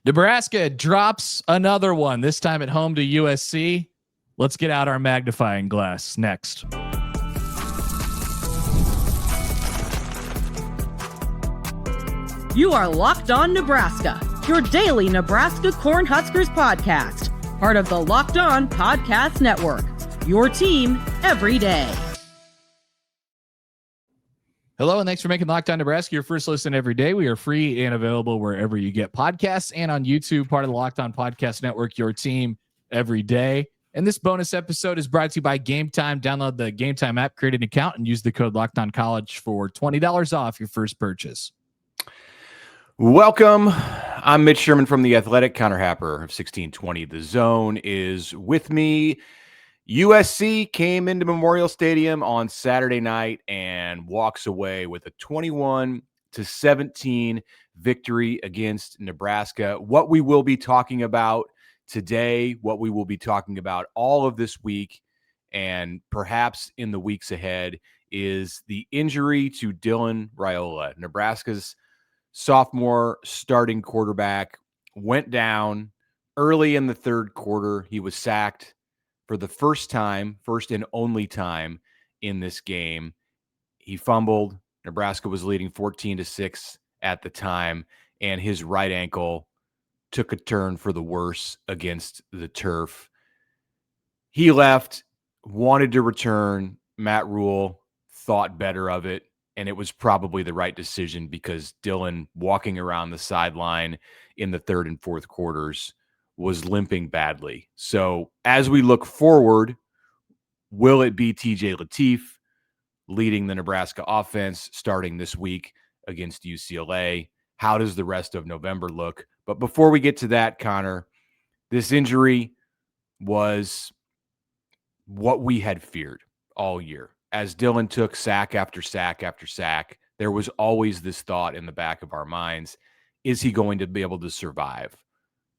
Nebraska drops another one, this time at home to USC. Let's get out our magnifying glass next. You are Locked On Nebraska, your daily Nebraska Cornhuskers podcast, part of the Locked On Podcast Network, your team every day. Hello, and thanks for making Locked On Nebraska your first listen every day. We are free and available wherever you get podcasts and on YouTube, part of the Locked On Podcast Network, your team every day. And this bonus episode is brought to you by Game Time. Download the Game Time app, create an account, and use the code LOCKEDONCollege for $20 off your first purchase. Welcome. I'm Mitch Sherman from The Athletic. Connor Happer of 1620 The Zone is with me. USC came into Memorial Stadium on Saturday night and walks away with a 21-17 victory against Nebraska. What we will be talking about today, what we will be talking about all of this week, and perhaps in the weeks ahead, is the injury to Dylan Raiola. Nebraska's sophomore starting quarterback went down early in the third quarter. He was sacked for the first and only time in this game. He fumbled. Nebraska was leading 14-6 at the time, and his right ankle took a turn for the worse against the turf. He left, wanted to return. Matt Rule thought better of it, and it was probably the right decision because Dylan, walking around the sideline in the third and fourth quarters, was limping badly. So as we look forward, will it be TJ Lateef leading the Nebraska offense starting this week against UCLA? How does the rest of November look? But before we get to that, Connor, this injury was what we had feared all year. As Dylan took sack after sack after sack, there was always this thought in the back of our minds, is he going to be able to survive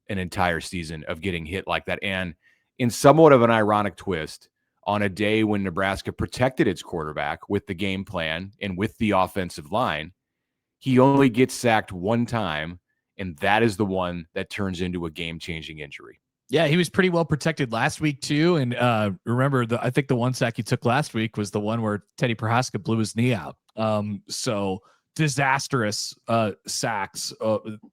an entire season of getting hit like that? And in somewhat of an ironic twist, on a day when Nebraska protected its quarterback with the game plan and with the offensive line, he only gets sacked one time, and that is the one that turns into a game-changing injury. Yeah, he was pretty well protected last week too. And remember, I think the one sack he took last week was the one where Teddy Prohaska blew his knee out. So disastrous sacks,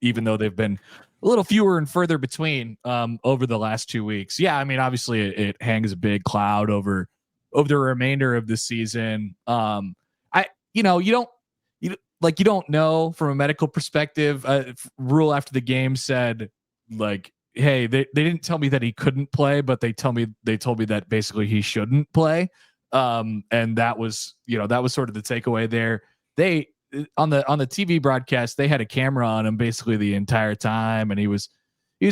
even though they've been a little fewer and further between over the last 2 weeks. Yeah, I mean, obviously it hangs a big cloud over the remainder of the season. You don't know from a medical perspective. Rule after the game said, like, hey, they didn't tell me that he couldn't play, but they told me that basically he shouldn't play. And that was sort of the takeaway there. They on the TV broadcast, they had a camera on him basically the entire time, and he was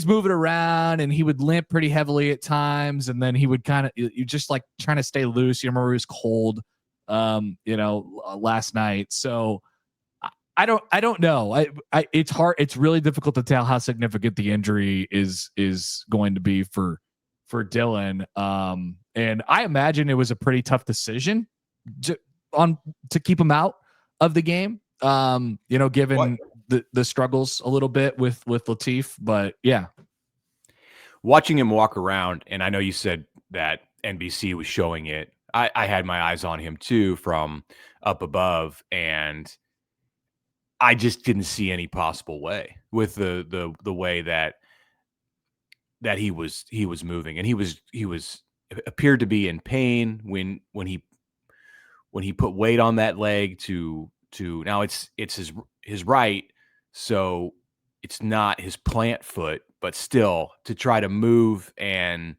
moving around and he would limp pretty heavily at times, and then he would kind of just like trying to stay loose. You remember he was cold, last night. So I don't know. It's hard. It's really difficult to tell how significant the injury is going to be for Dylan. And I imagine it was a pretty tough decision to keep him out of the game. Given the struggles a little bit with Lateef, but yeah. Watching him walk around, and I know you said that NBC was showing it. I had my eyes on him too from up above, and I just didn't see any possible way with the way that he was moving, and he was appeared to be in pain when he put weight on that leg to now it's his right, so it's not his plant foot, but still to try to move and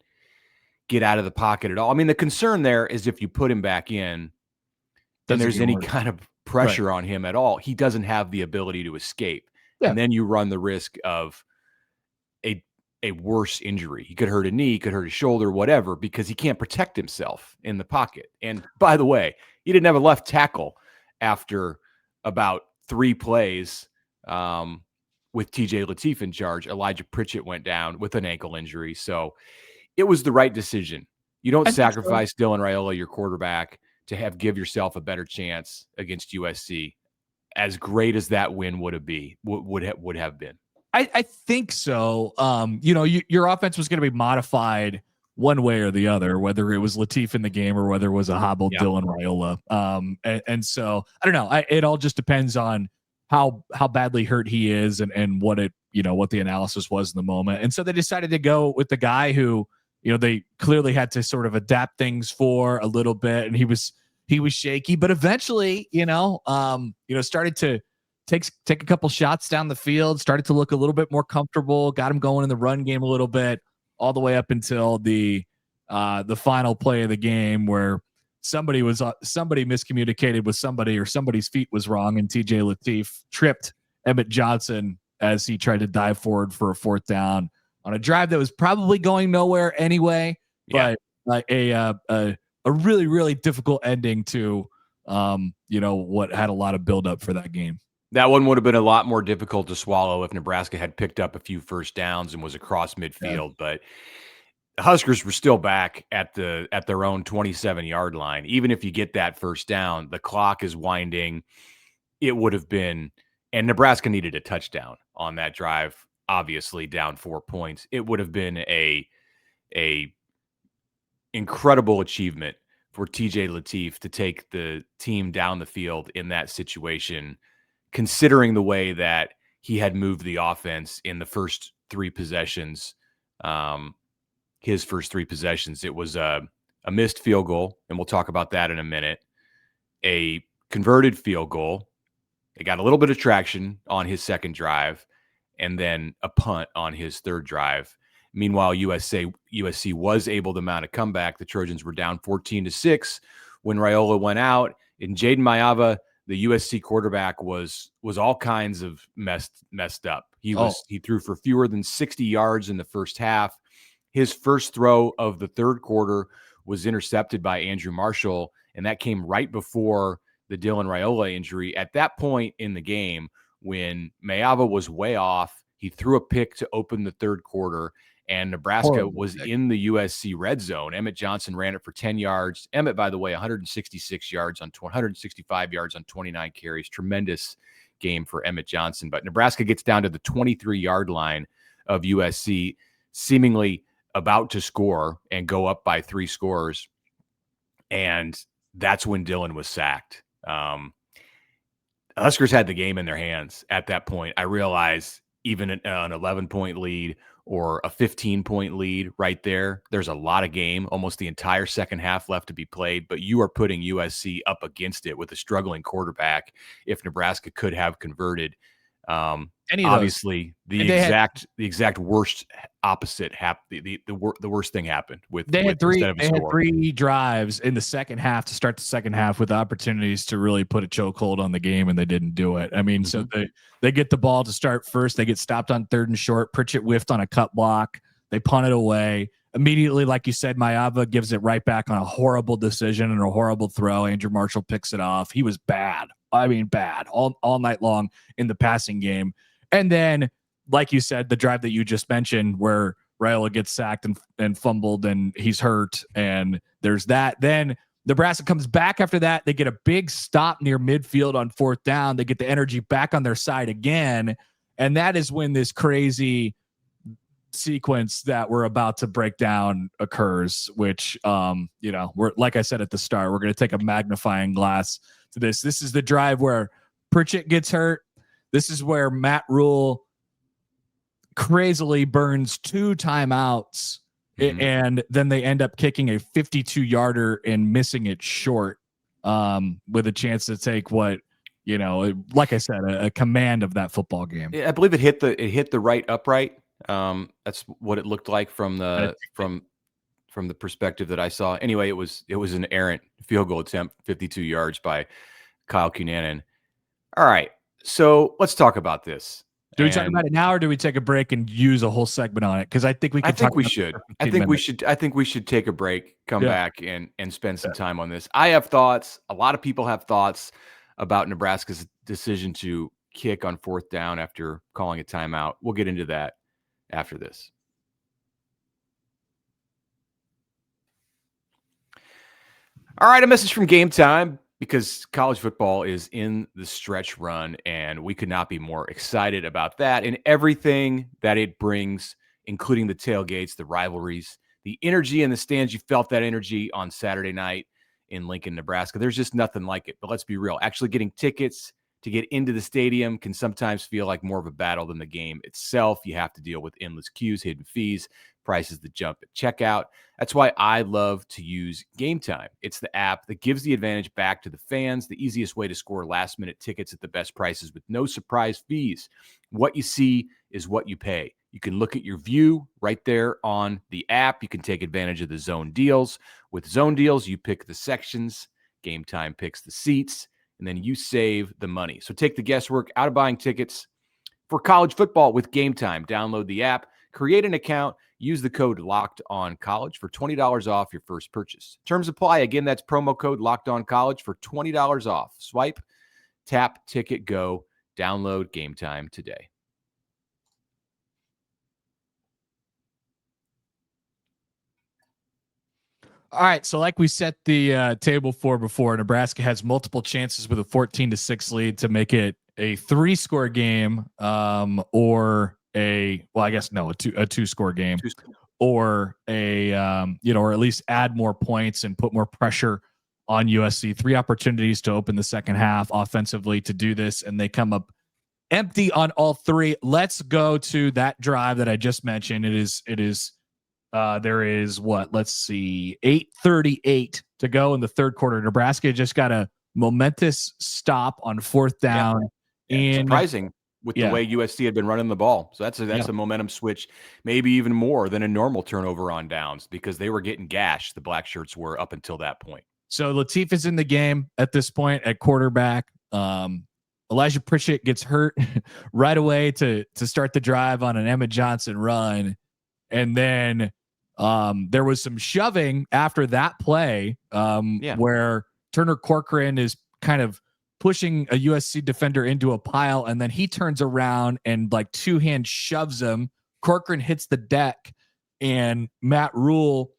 get out of the pocket at all. I mean, the concern there is if you put him back in, then there's any kind of pressure on him at all, he doesn't have the ability to escape. Yeah. And then you run the risk of a worse injury. He could hurt a knee, could hurt a shoulder, whatever, because he can't protect himself in the pocket. And by the way, he didn't have a left tackle after about 3 plays with TJ Lateef in charge. Elijah Pritchett went down with an ankle injury. So it was the right decision. You don't sacrifice Dylan Raiola, your quarterback, to give yourself a better chance against USC, as great as that win would have been. I think so. Your offense was going to be modified one way or the other, whether it was Lateef in the game or whether it was a hobbled Dylan Raiola. And so I don't know. It all just depends on how badly hurt he is and what what the analysis was in the moment. And so they decided to go with the guy who, they clearly had to sort of adapt things for a little bit, and he was shaky, but eventually, started to take a couple shots down the field, started to look a little bit more comfortable, got him going in the run game a little bit, all the way up until the final play of the game where somebody miscommunicated with somebody, or somebody's feet was wrong, and TJ Lateef tripped Emmett Johnson as he tried to dive forward for a 4th down on a drive that was probably going nowhere anyway. But a really, really difficult ending to what had a lot of buildup for that game. That one would have been a lot more difficult to swallow if Nebraska had picked up a few first downs and was across midfield. But the Huskers were still back at their own 27-yard line. Even if you get that first down, the clock is winding. It would have been, and Nebraska needed a touchdown on that drive, obviously down 4 points. It would have been a incredible achievement for TJ Lateef to take the team down the field in that situation, considering the way that he had moved the offense in the first 3 possessions. His first 3 possessions, it was a missed field goal, and we'll talk about that in a minute. A converted field goal. It got a little bit of traction on his second drive, and then a punt on his third drive. Meanwhile, USC was able to mount a comeback. The Trojans were down 14-6 when Raiola went out, and Jaden Maiava, the USC quarterback, was all kinds of messed up. He threw for fewer than 60 yards in the first half. His first throw of the third quarter was intercepted by Andrew Marshall, and that came right before the Dylan Raiola injury. At that point in the game, when Maiava was way off, he threw a pick to open the third quarter, and Nebraska was in the USC red zone. Emmett Johnson ran it for 10 yards. Emmett, by the way, 166 yards on 165 yards on 29 carries. Tremendous game for Emmett Johnson. But Nebraska gets down to the 23-yard line of USC, seemingly about to score and go up by 3 scores. And that's when Dylan was sacked. Huskers had the game in their hands at that point. I realize even an 11-point lead or a 15-point lead right there, there's a lot of game, almost the entire second half left to be played, but you are putting USC up against it with a struggling quarterback. If Nebraska could have converted, obviously the exact worst opposite happened. The worst thing happened with they had 3 drives in the second half to start the second half with opportunities to really put a chokehold on the game, and they didn't do it. I mean, so they get the ball to start first. They get stopped on 3rd and short. Pritchett whiffed on a cut block. They punt it away. Immediately, like you said, Maiava gives it right back on a horrible decision and a horrible throw. Andrew Marshall picks it off. He was bad. I mean, bad all night long in the passing game. And then, like you said, the drive that you just mentioned where Raiola gets sacked and fumbled and he's hurt, and there's that. Then Nebraska comes back after that. They get a big stop near midfield on 4th down. They get the energy back on their side again, and that is when this crazy sequence that we're about to break down occurs, which, we're, like I said at the start, we're going to take a magnifying glass to this. This is the drive where Pritchett gets hurt. This is where Matt Rule crazily burns 2 timeouts, and then they end up kicking a 52-yarder and missing it short, with a chance to take what, like I said, a command of that football game. I believe it hit the right upright. That's what it looked like from the perspective that I saw. Anyway, it was an errant field goal attempt, 52 yards by Kyle Cunanan. All right, so let's talk about this. Do we talk about it now, or do we take a break and use a whole segment on it? Because I think we could. I think we should take a break, come back, and spend some time on this. I have thoughts. A lot of people have thoughts about Nebraska's decision to kick on 4th down after calling a timeout. We'll get into that after this. All right, a message from Game Time. because college football is in the stretch run, and we could not be more excited about that and everything that it brings, including the tailgates, the rivalries, the energy in the stands. You felt that energy on Saturday night in Lincoln, Nebraska. There's just nothing like it. But let's be real. Actually getting tickets to get into the stadium can sometimes feel like more of a battle than the game itself. You have to deal with endless queues, hidden fees, prices that jump at checkout. That's why I love to use Game Time. It's the app that gives the advantage back to the fans, the easiest way to score last-minute tickets at the best prices with no surprise fees. What you see is what you pay. You can look at your view right there on the app. You can take advantage of the zone deals. With zone deals, you pick the sections, Game Time picks the seats, and then you save the money. So take the guesswork out of buying tickets for college football with Game Time. Download the app, create an account, use the code LOCKEDONCollege for $20 off your first purchase. Terms apply. Again, that's promo code LOCKEDONCollege for $20 off. Swipe, tap, ticket, go. Download Game Time today. All right, so like we set the table for before, Nebraska has multiple chances with a 14-6 lead to make it a 3-score game, or a two-score game, or a or at least add more points and put more pressure on USC. 3 opportunities to open the second half offensively to do this, and they come up empty on all 3. Let's go to that drive that I just mentioned. There is let's see, 8:38 to go in the third quarter. Nebraska just got a momentous stop on 4th down. Yeah. And surprising with the way USC had been running the ball. So that's a momentum switch, maybe even more than a normal turnover on downs, because they were getting gashed. The black shirts were up until that point. So Lateef is in the game at this point at quarterback. Elijah Pritchett gets hurt right away to start the drive on an Emmett Johnson run. And then there was some shoving after that play where Turner Corcoran is kind of pushing a USC defender into a pile, and then he turns around and like 2-hand shoves him. Corcoran hits the deck, and Matt Rule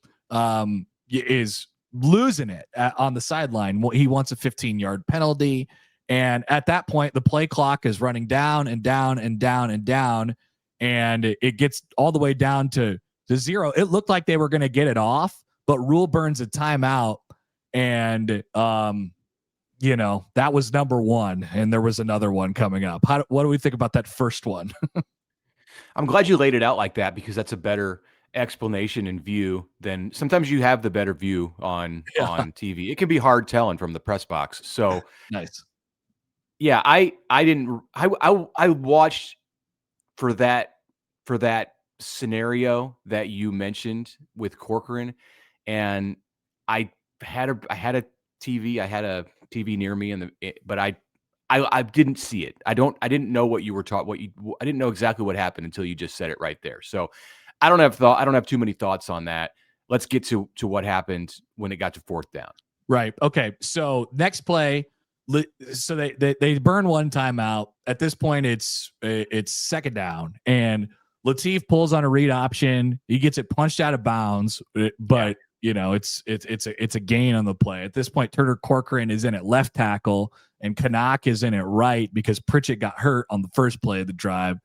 is losing it on the sideline. He wants a 15-yard penalty, and at that point, the play clock is running down and down and down and down, and it gets all the way down to 0. It looked like they were going to get it off, but Rule burns a timeout, and that was number 1, and there was another one coming up. What do we think about that first one? I'm glad you laid it out like that, because that's a better explanation and view than sometimes you have the better view on TV. It can be hard telling from the press box. So nice. Yeah, I watched for that scenario that you mentioned with Corcoran, and I had a TV near me, but I didn't see it. I didn't know what you were taught. I didn't know exactly what happened until you just said it right there. So I don't have too many thoughts on that. Let's get to what happened when it got to 4th down. Right. Okay. So next play, so they burn one timeout. At this point, it's 2nd down, and Lateef pulls on a read option. He gets it punched out of bounds, but it's a gain on the play. At this point, Turner Corcoran is in at left tackle, and Canuck is in at right because Pritchett got hurt on the first play of the drive.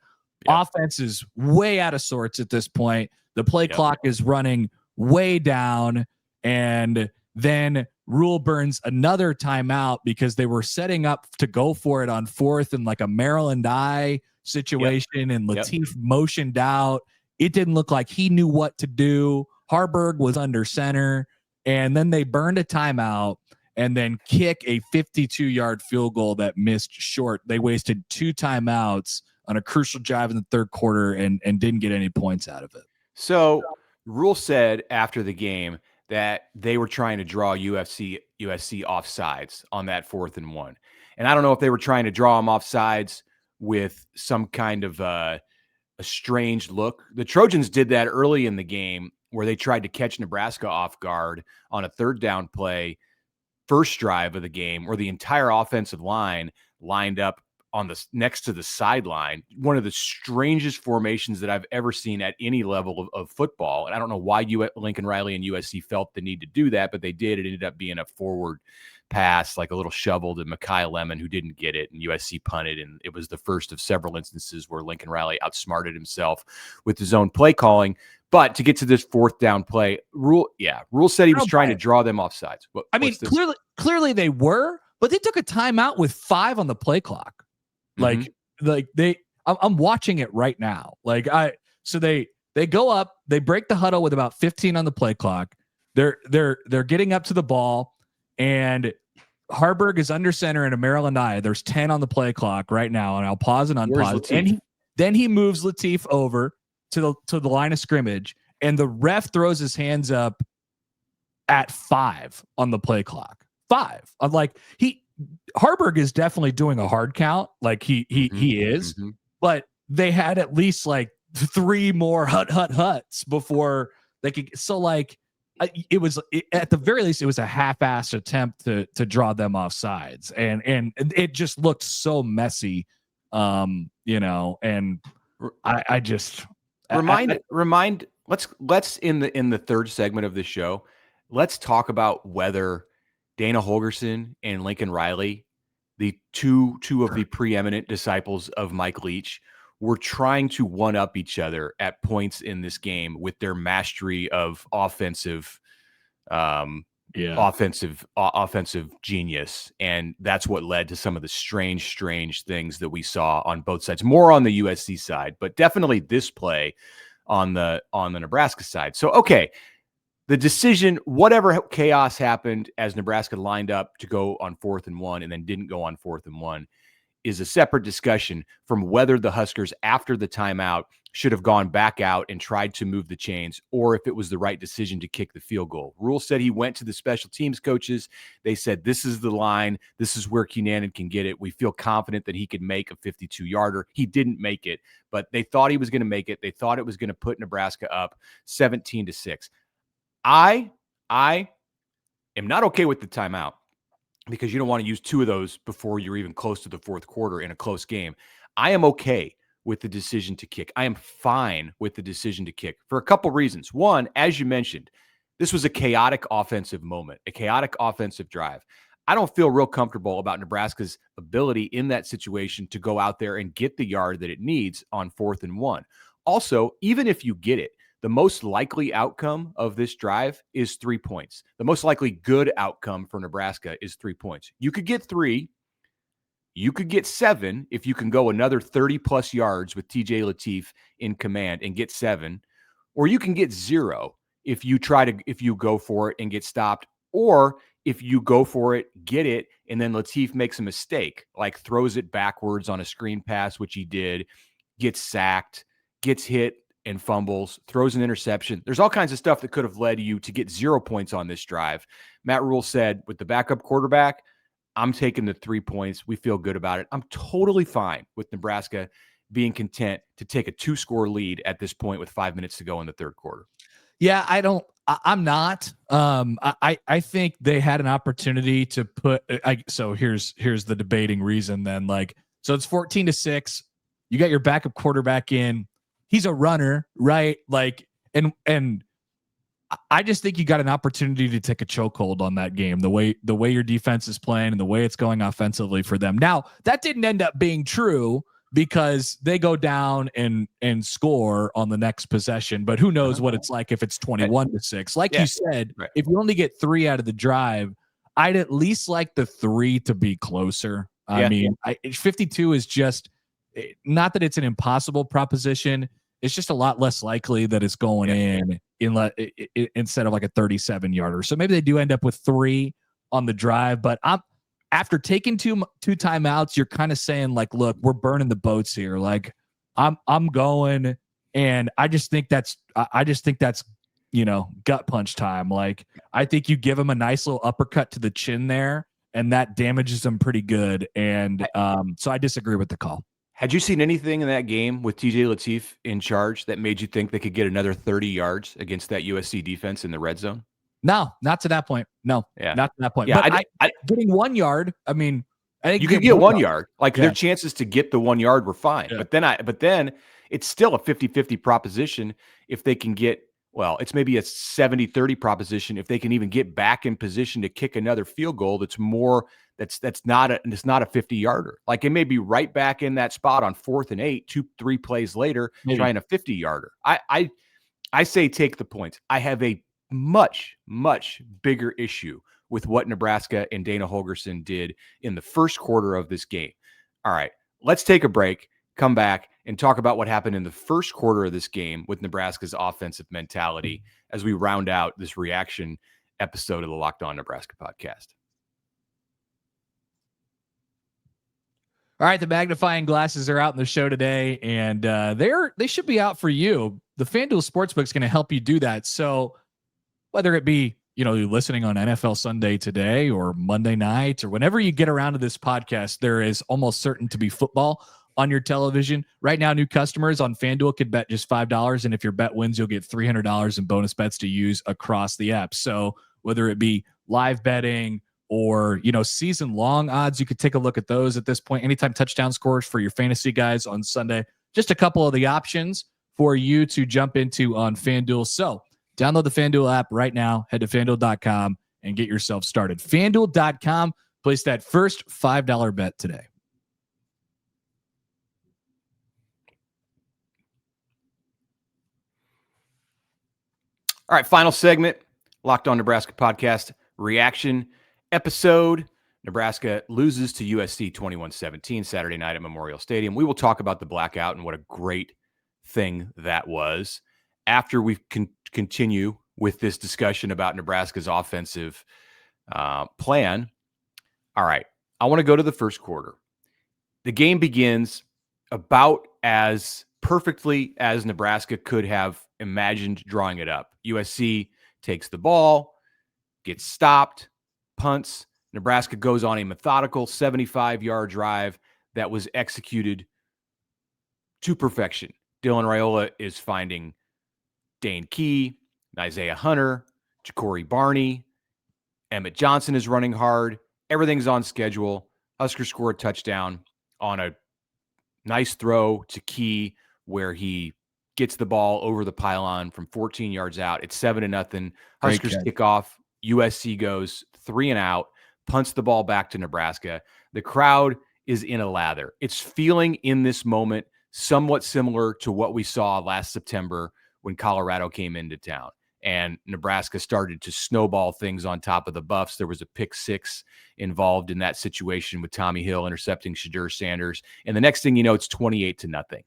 Yep. Offense is way out of sorts at this point. The play clock is running way down, and then Rule burns another timeout because they were setting up to go for it on 4th and like a Maryland eye situation, and Lateef motioned out. It didn't look like he knew what to do. Harburg was under center, and then they burned a timeout and then kick a 52-yard field goal that missed short. They wasted 2 timeouts on a crucial drive in the 3rd quarter and didn't get any points out of it. So Rule said after the game that they were trying to draw USC offsides on that 4th and 1. And I don't know if they were trying to draw them offsides with some kind of a strange look. The Trojans did that early in the game where they tried to catch Nebraska off guard on a 3rd down play, first drive of the game, where the entire offensive line lined up on the next to the sideline. One of the strangest formations that I've ever seen at any level of football. And I don't know why Lincoln Riley and USC felt the need to do that, but they did. It ended up being a forward pass, like a little shovel to Mekhi Lemon, who didn't get it, and USC punted. And it was the first of several instances where Lincoln Riley outsmarted himself with his own play calling. But to get to this fourth down play, Rule said he was trying to draw them off sides. Clearly they were, but they took a timeout with 5 on the play clock. I'm watching it right now. So they go up, they break the huddle with about 15 on the play clock. They're getting up to the ball, and Harburg is under center in a Maryland eye. There's 10 on the play clock right now, and I'll pause and unpause. And then he moves Lateef over to the line of scrimmage, and the ref throws his hands up at 5 on the play clock. 5. I'm like, Harburg is definitely doing a hard count, like he is, but they had at least like 3 more huts before they could. So like, at the very least, it was a half-assed attempt to draw them off sides, and it just looked so messy, and I just remind. Let's in the third segment of the show, let's talk about whether Dana Holgorsen and Lincoln Riley, the two of the preeminent disciples of Mike Leach, were trying to one-up each other at points in this game with their mastery of offensive genius. And that's what led to some of the strange things that we saw on both sides, more on the USC side, but definitely this play on the Nebraska side. So, okay, the decision, whatever chaos happened as Nebraska lined up to go on 4th and 1 and then didn't go on 4th and 1, is a separate discussion from whether the Huskers, after the timeout, should have gone back out and tried to move the chains, or if it was the right decision to kick the field goal. Rule said he went to the special teams coaches. They said, this is the line. This is where Keenan can get it. We feel confident that he could make a 52-yarder. He didn't make it, but they thought he was going to make it. They thought it was going to put Nebraska up 17-6. I am not okay with the timeout, because you don't want to use 2 of those before you're even close to the fourth quarter in a close game. I am okay with the decision to kick. I am fine with the decision to kick for a couple reasons. One, as you mentioned, this was a chaotic offensive moment, a chaotic offensive drive. I don't feel real comfortable about Nebraska's ability in that situation to go out there and get the yard that it needs on 4th and 1. Also, even if you get it, the most likely outcome of this drive is 3 points. The most likely good outcome for Nebraska is 3 points. You could get 3. You could get 7 if you can go another 30-plus yards with TJ Lateef in command and get 7. Or you can get 0 if you go for it and get stopped. Or if you go for it, get it, and then Lateef makes a mistake, like throws it backwards on a screen pass, which he did, gets sacked, gets hit, and fumbles, throws an interception. There's all kinds of stuff that could have led you to get 0 points on this drive. Matt Rule said, with the backup quarterback, I'm taking the 3 points. We feel good about it. I'm totally fine with Nebraska being content to take a 2-score lead at this point with 5 minutes to go in the third quarter. Yeah, I'm not. I think they had an opportunity to put. So here's the debating reason then. So it's 14-6. You got your backup quarterback in. He's a runner, right? And I just think you got an opportunity to take a chokehold on that game. The way your defense is playing and the way it's going offensively for them. Now that didn't end up being true, because they go down and score on the next possession. But who knows what it's like if it's 21-6. Like you said, right. If you only get 3 out of the drive, I'd at least like the 3 to be closer. I mean, 52 is just, not that it's an impossible proposition. It's just a lot less likely that it's going in instead of like a 37-yarder. So maybe they do end up with 3 on the drive. But after taking two timeouts, you're kind of saying like, look, we're burning the boats here. Like I'm going, and I just think that's gut punch time. Like I think you give them a nice little uppercut to the chin there, and that damages them pretty good. And so I disagree with the call. Had you seen anything in that game with TJ Lateef in charge that made you think they could get another 30 yards against that USC defense in the red zone? No, not to that point. No, not to that point. Yeah, but getting 1 yard, I mean, I think you could get 1 yard. Like their chances to get the 1 yard were fine. Yeah. But then it's still a 50-50 proposition if they can get Well, it's maybe a 70-30 proposition if they can even get back in position to kick another field goal that's more that's not a 50-yarder. Like it may be right back in that spot on 4th and 8, 2-3 plays later, trying a 50-yarder. I say take the points. I have a much, much bigger issue with what Nebraska and Dana Holgorsen did in the first quarter of this game. All right, let's take a break, come back, and talk about what happened in the first quarter of this game with Nebraska's offensive mentality as we round out this reaction episode of the Locked On Nebraska podcast. All right, the magnifying glasses are out in the show today, and they should be out for you. The FanDuel Sportsbook is going to help you do that. So whether it be you're listening on NFL Sunday today or Monday night or whenever you get around to this podcast, there is almost certain to be football on your television. Right now, new customers on FanDuel could bet just $5, and if your bet wins, you'll get $300 in bonus bets to use across the app. So whether it be live betting or season long odds, you could take a look at those at this point. Anytime touchdown scores for your fantasy guys on Sunday, just a couple of the options for you to jump into on FanDuel. So download the FanDuel app right now, head to FanDuel.com and get yourself started. FanDuel.com, place that first $5 bet today. All right, final segment, Locked On Nebraska podcast reaction episode. Nebraska loses to USC 21-17 Saturday night at Memorial Stadium. We will talk about the blackout and what a great thing that was after we continue with this discussion about Nebraska's offensive plan. All right, I want to go to the first quarter. The game begins about as perfectly as Nebraska could have imagined drawing it up. USC takes the ball, gets stopped, punts. Nebraska goes on a methodical 75-yard drive that was executed to perfection. Dylan Raiola is finding Dane Key, Isaiah Hunter, Ja'Cory Barney. Emmett Johnson is running hard. Everything's on schedule. Huskers score a touchdown on a nice throw to Key where he gets the ball over the pylon from 14 yards out. It's 7-0. Huskers kick off. USC goes 3 and out, punts the ball back to Nebraska. The crowd is in a lather. It's feeling in this moment somewhat similar to what we saw last September when Colorado came into town and Nebraska started to snowball things on top of the Buffs. There was a pick 6 involved in that situation with Tommy Hill intercepting Shadur Sanders. And the next thing you know, it's 28-0.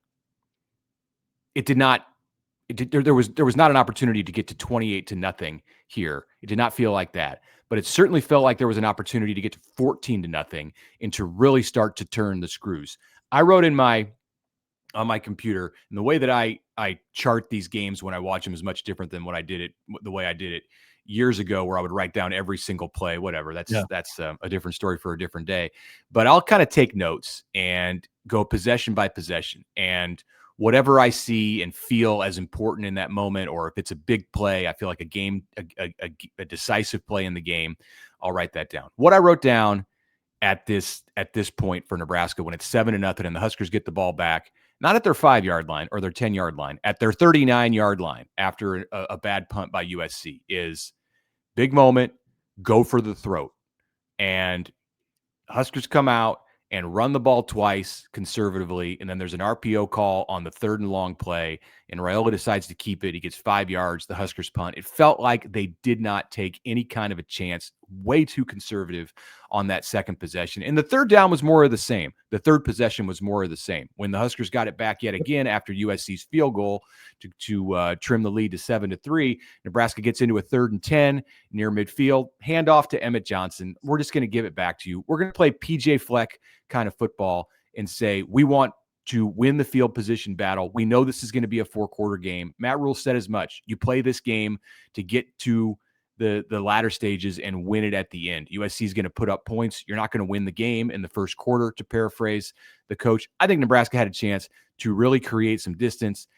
There was not an opportunity to get to 28-0 here. It did not feel like that, but it certainly felt like there was an opportunity to get to 14-0 and to really start to turn the screws. I wrote on my computer, and the way that I chart these games when I watch them is much different than the way I did it years ago, where I would write down every single play, whatever. That's a different story for a different day. But I'll kind of take notes and go possession by possession, and whatever I see and feel as important in that moment, or if it's a big play, I feel like a decisive play in the game, I'll write that down. What I wrote down at this point for Nebraska when it's 7-0 and the Huskers get the ball back, not at their 5-yard line or their 10-yard line, at their 39-yard line after a bad punt by USC, is big moment, go for the throat. And Huskers come out and run the ball twice conservatively, and then there's an RPO call on the 3rd and long play, and Raiola decides to keep it. He gets 5 yards, the Huskers punt. It felt like they did not take any kind of a chance, way too conservative on that second possession. And the third down was more of the same. The third possession was more of the same. When the Huskers got it back yet again after USC's field goal to trim the lead to 7-3, Nebraska gets into a 3rd and 10 near midfield, handoff to Emmett Johnson. We're just going to give it back to you. We're going to play PJ Fleck kind of football and say, we want to win the field position battle. We know this is going to be a 4-quarter game. Matt Rule said as much. You play this game to get to the latter stages and win it at the end. USC is going to put up points. You're not going to win the game in the first quarter, to paraphrase the coach. I think Nebraska had a chance to really create some distance,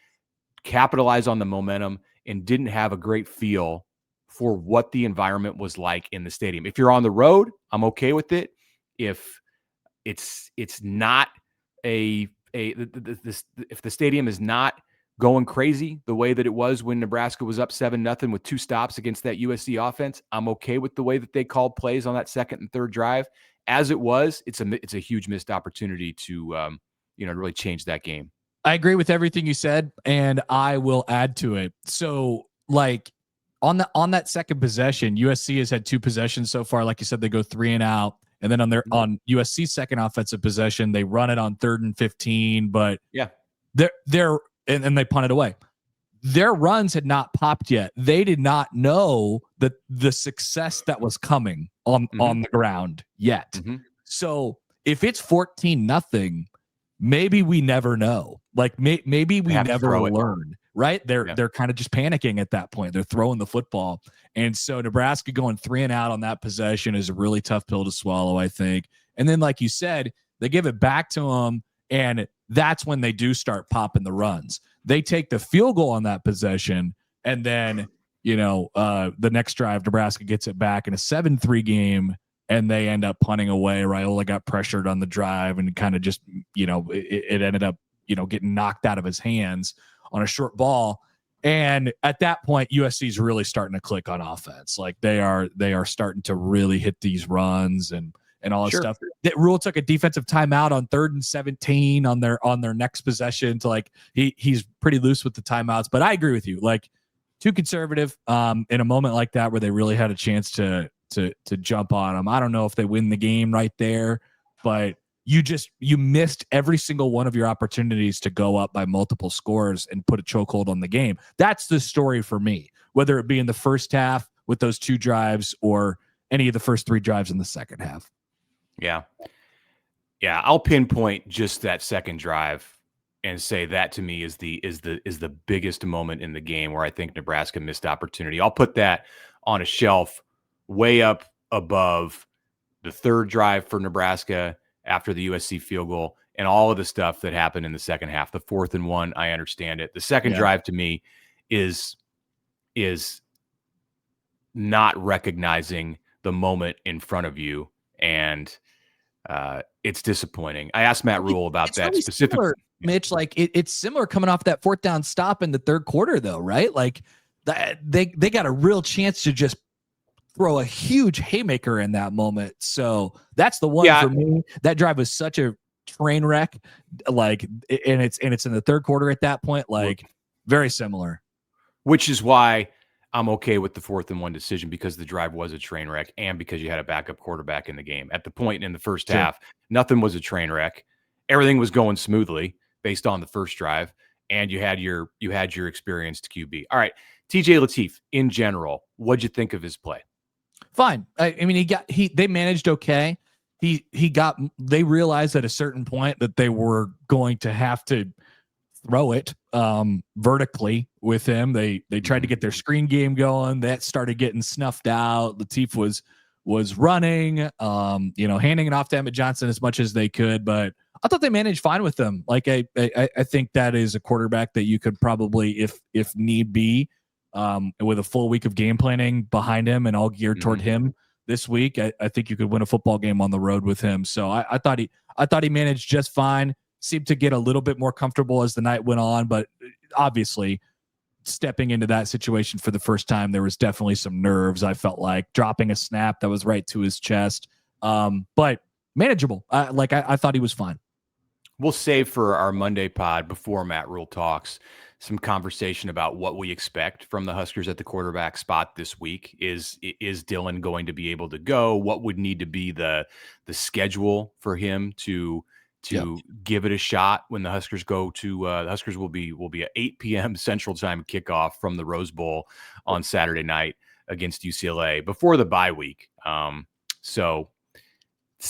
capitalize on the momentum, and didn't have a great feel for what the environment was like in the stadium. If you're on the road, I'm okay with it. If it's not if the stadium is not going crazy the way that it was when Nebraska was up 7-0 with 2 stops against that USC offense. I'm okay with the way that they called plays on that second and third drive. As it was, it's a huge missed opportunity to really change that game. I agree with everything you said, and I will add to it. So, like on that second possession, USC has had 2 possessions so far. Like you said, they go 3 and out, and then on USC's second offensive possession, they run it on 3rd and 15, but they're and they punt it away. Their runs had not popped yet. They did not know that the success that was coming on the ground yet. So if it's 14-0, maybe we never know. Like maybe we never learn, right? They're kind of just panicking at that point. They're throwing the football. And so Nebraska going 3 and out on that possession is a really tough pill to swallow, I think. And then, like you said, they give it back to them, and that's when they do start popping the runs. They take the field goal on that possession, and then, the next drive, Nebraska gets it back in a 7-3 game, and they end up punting away. Raiola got pressured on the drive and kind of just, it ended up, getting knocked out of his hands on a short ball. And at that point, USC is really starting to click on offense. Like they are starting to really hit these runs and all this stuff. That Rule took a defensive timeout on 3rd and 17 on their next possession to he's pretty loose with the timeouts. But I agree with you, like too conservative in a moment like that where they really had a chance to jump on them. I don't know if they win the game right there, but you missed every single one of your opportunities to go up by multiple scores and put a chokehold on the game. That's the story for me, whether it be in the first half with those 2 drives or any of the first 3 drives in the second half. Yeah. I'll pinpoint just that second drive and say that to me is the biggest moment in the game where I think Nebraska missed opportunity. I'll put that on a shelf way up above the 3rd drive for Nebraska after the USC field goal and all of the stuff that happened in the second half. The 4th and 1, I understand it. The second drive to me is not recognizing the moment in front of you, and it's disappointing. I asked Matt Rule about that really specifically. Mitch, like it's similar coming off that 4th down stop in the 3rd quarter, though, right? Like they got a real chance to just throw a huge haymaker in that moment. So that's the one for me. That drive was such a train wreck. Like, and it's in the 3rd quarter at that point. Like, very similar. Which is why I'm okay with the 4th and 1 decision, because the drive was a train wreck and because you had a backup quarterback in the game. At the point in the first half, nothing was a train wreck. Everything was going smoothly based on the first drive, and you had your experienced QB. All right, TJ Lateef, in general, what'd you think of his play? Fine. I mean, they managed okay. They realized at a certain point that they were going to have to throw it vertically with him. They tried to get their screen game going. That started getting snuffed out. Lateef was running, handing it off to Emmett Johnson as much as they could, but I thought they managed fine with them. Like I think that is a quarterback that you could probably, if need be, with a full week of game planning behind him and all geared toward him this week, I think you could win a football game on the road with him. So I thought he managed just fine. Seemed to get a little bit more comfortable as the night went on, but obviously stepping into that situation for the first time, there was definitely some nerves. I felt like dropping a snap that was right to his chest, but manageable. I thought he was fine. We'll save for our Monday pod before Matt Rule talks some conversation about what we expect from the Huskers at the quarterback spot this week. Is Dylan going to be able to go? What would need to be the schedule for him to give it a shot when the Huskers go to the Huskers will be at 8 p.m. Central Time kickoff from the Rose Bowl on Saturday night against UCLA before the bye week. So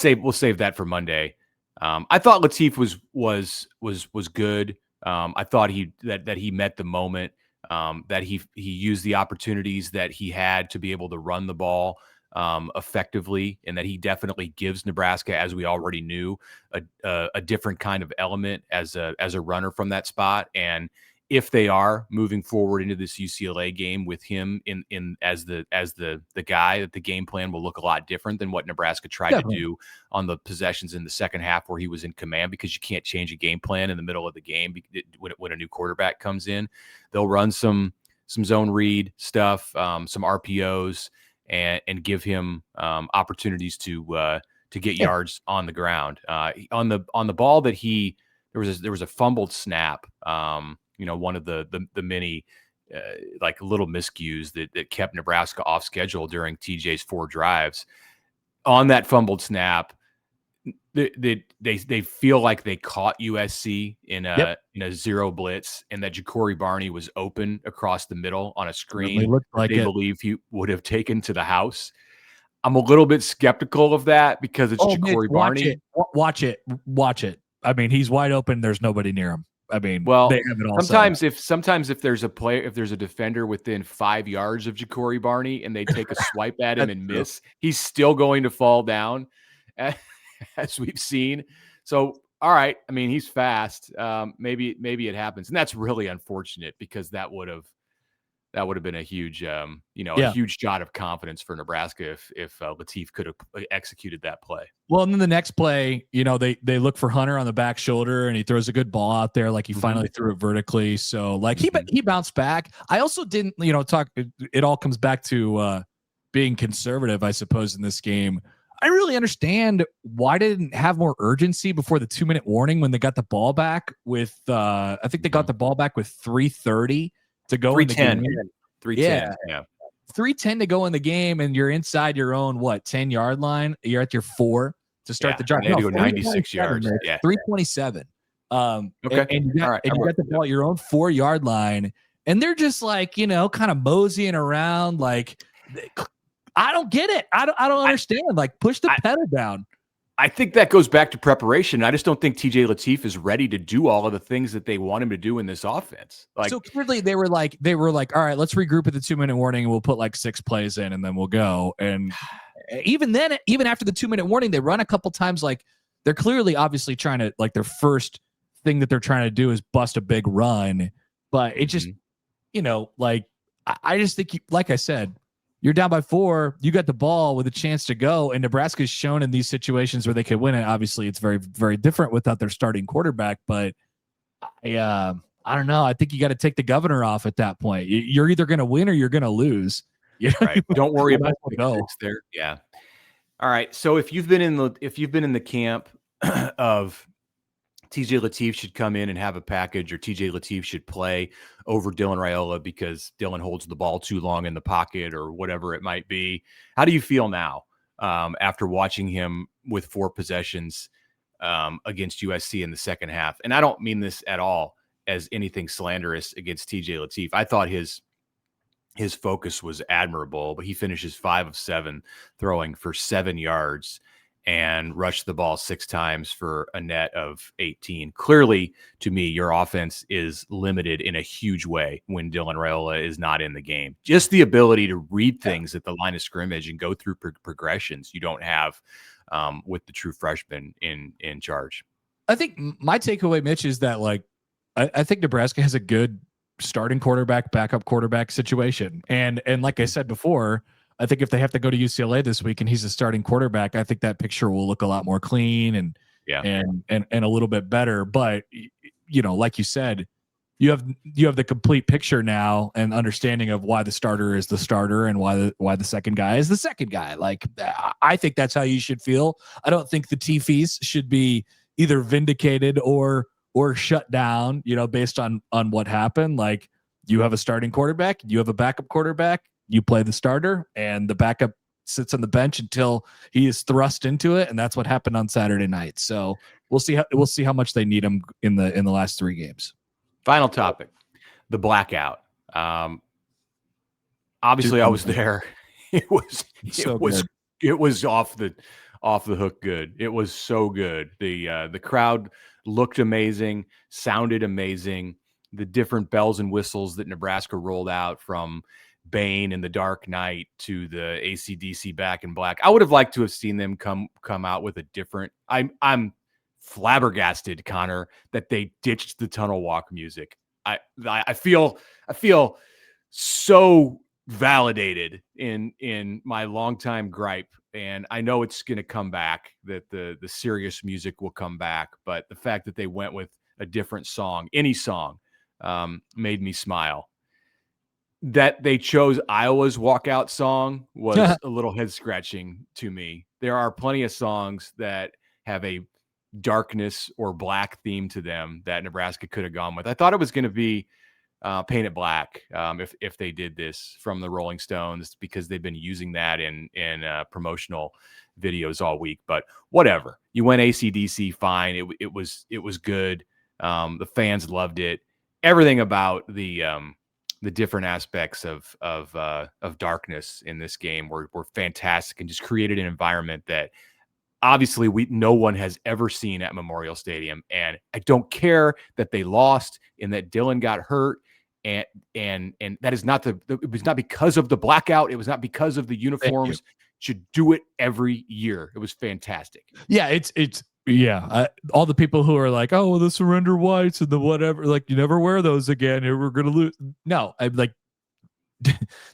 we'll save that for Monday. I thought Lateef was good. I thought he met the moment, that he used the opportunities that he had to be able to run the ball effectively, and that he definitely gives Nebraska, as we already knew, a different kind of element as a runner from that spot. And if they are moving forward into this UCLA game with him in as the guy, that the game plan will look a lot different than what Nebraska tried Definitely. to do on the possessions in the second half where he was in command, because you can't change a game plan in the middle of the game when a new quarterback comes in. They'll run some zone read stuff, some RPOs, and give him opportunities to get yards on the ground. On the ball that there was a fumbled snap. One of the many like little miscues that kept Nebraska off schedule during TJ's 4 drives. On that fumbled snap, they feel like they caught USC in a zero blitz, and that Ja'Cory Barney was open across the middle on a screen Like they believe he would have taken to the house. I'm a little bit skeptical of that because it's Ja'Cory Barney. Watch it. I mean, he's wide open. There's nobody near him. I mean, well, they have it all sometimes if there's a defender within 5 yards of Ja'Cory Barney and they take a swipe at him and miss, he's still going to fall down, as we've seen. So, all right, I mean, he's fast. Maybe it happens, and that's really unfortunate because that would have been a huge, a huge shot of confidence for Nebraska if Lateef could have executed that play. Well, and then the next play, they look for Hunter on the back shoulder, and he throws a good ball out there. Like he finally threw it vertically. So like he bounced back. I also didn't, talk. It all comes back to being conservative, I suppose, in this game. I really understand why they didn't have more urgency before the 2-minute warning when they got the ball back with, I think they got the ball back with 3:30 to go in the game. 3:10. Yeah. 3:10 to go in the game, and you're inside your own 10-yard line. You're at your 4 to start the drive. They had to go 96 yards. Yeah, 3:27. Okay, and you got the ball at your own 4-yard line, and they're just like kind of moseying around. Like, I don't get it. I don't understand. Like, push the pedal down. I think that goes back to preparation. I just don't think TJ Lateef is ready to do all of the things that they want him to do in this offense. Like, so clearly they were like, all right, let's regroup at the 2-minute warning and we'll put like 6 plays in and then we'll go. And even then, even after the 2-minute warning, they run a couple times. Like, they're clearly obviously trying to, like, their first thing that they're trying to do is bust a big run. But it just, like, I just think, like I said, you're down by 4. You got the ball with a chance to go, and Nebraska's shown in these situations where they could win it. Obviously, it's very, very different without their starting quarterback. But I don't know. I think you got to take the governor off at that point. You're either going to win or you're going to lose. Right. Don't worry about go there. Yeah. All right. So if you've been in the camp of TJ Lateef should come in and have a package, or TJ Lateef should play over Dylan Raiola because Dylan holds the ball too long in the pocket or whatever it might be. How do you feel now after watching him with 4 possessions against USC in the second half? And I don't mean this at all as anything slanderous against TJ Lateef. I thought his focus was admirable, but he finishes 5 of 7 throwing for 7 yards and rushed the ball 6 times for a net of 18. Clearly, to me, your offense is limited in a huge way when Dylan Raiola is not in the game. Just the ability to read things at the line of scrimmage and go through progressions you don't have with the true freshman in charge. I think my takeaway, Mitch, is that, like, I think Nebraska has a good starting quarterback, backup quarterback situation. And like I said before, I think if they have to go to UCLA this week and he's a starting quarterback, I think that picture will look a lot more clean and a little bit better. But like you said, you have the complete picture now and understanding of why the starter is the starter and why the second guy is the second guy. Like, I think that's how you should feel. I don't think the Teefies should be either vindicated or shut down, based on what happened. Like, you have a starting quarterback, you have a backup quarterback. You play the starter, and the backup sits on the bench until he is thrust into it, and that's what happened on Saturday night. So we'll see how much they need him in the last 3 games. Final topic, the blackout. Obviously, I was there. It was off the hook good. It was so good. The crowd looked amazing, sounded amazing. The different bells and whistles that Nebraska rolled out, from Bane in the Dark Knight to the AC/DC Back in Black. I would have liked to have seen them come out with a different. I'm flabbergasted, Connor, that they ditched the tunnel walk music. I feel so validated in my longtime gripe, and I know it's going to come back, that the serious music will come back, but the fact that they went with a different song, any song, made me smile. That they chose Iowa's walkout song was a little head scratching to me. There are plenty of songs that have a darkness or black theme to them that Nebraska could have gone with. I thought it was going to be Paint It Black, if they did this, from the Rolling Stones, because they've been using that in promotional videos all week. But whatever, you went AC/DC, fine. It was good. The fans loved it. Everything about the different aspects of darkness in this game were fantastic, and just created an environment that obviously no one has ever seen at Memorial Stadium. And I don't care that they lost and that Dylan got hurt. And that is not it was not because of the blackout. It was not because of the uniforms. Should do it every year. It was fantastic. Yeah, all the people who are like, oh, the surrender whites and the whatever, like, you never wear those again, we're gonna lose. No, I'm like,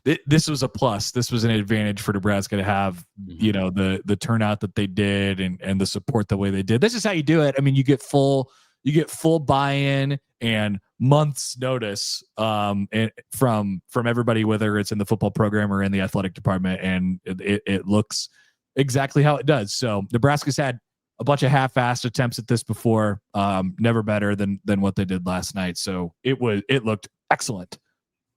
this was a plus. This was an advantage for Nebraska to have, the turnout that they did and the support the way they did. This is how you do it. I mean, you get full buy-in and months notice and from everybody, whether it's in the football program or in the athletic department, and it looks exactly how it does. So Nebraska's had a bunch of half-assed attempts at this before, never better than what they did last night. So it looked excellent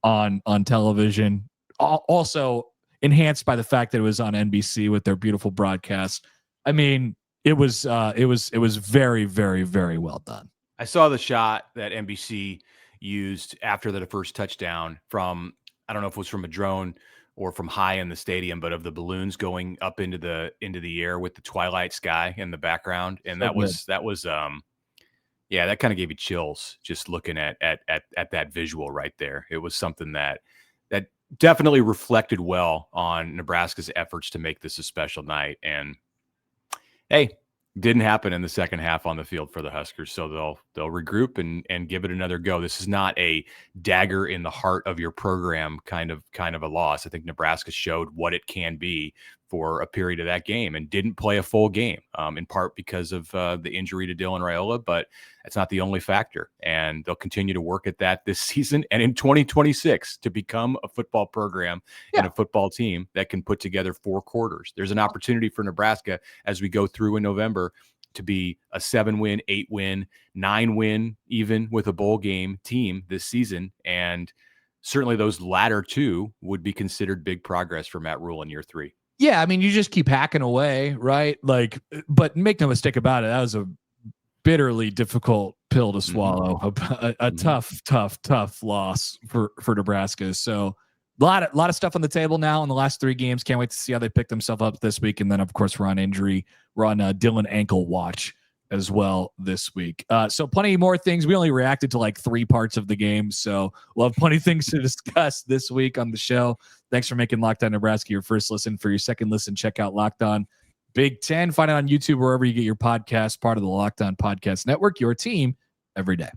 on television, also enhanced by the fact that it was on NBC with their beautiful broadcast. I mean, it was very, very, very well done. I saw the shot that NBC used after the first touchdown from, I don't know if it was from a drone or from high in the stadium, but of the balloons going up into the air with the twilight sky in the background. And that was that kind of gave you chills just looking at that visual right there. It was something that definitely reflected well on Nebraska's efforts to make this a special night. And hey, didn't happen in the second half on the field for the Huskers, so they'll regroup and give it another go. This is not a dagger in the heart of your program kind of a loss. I think Nebraska showed what it can be for a period of that game and didn't play a full game, in part because of the injury to Dylan Raiola, but that's not the only factor. And they'll continue to work at that this season and in 2026 to become a football program and a football team that can put together 4 quarters. There's an opportunity for Nebraska as we go through in November to be a 7-win, 8-win, 9-win, even with a bowl game team this season. And certainly those latter 2 would be considered big progress for Matt Rule in year 3. Yeah, I mean, you just keep hacking away, right? Like, but make no mistake about it, that was a bitterly difficult pill to swallow, a tough loss for Nebraska. So a lot of stuff on the table now in the last 3 games. Can't wait to see how they pick themselves up this week. And then, of course, we're on Dylan ankle watch as well this week. So plenty more things. We only reacted to like 3 parts of the game, so we'll have plenty of things to discuss this week on the show. Thanks for making Locked On Nebraska your first listen. For your second listen, check out Locked On Big Ten. Find it on YouTube, wherever you get your podcast, part of the Locked On Podcast Network, your team every day.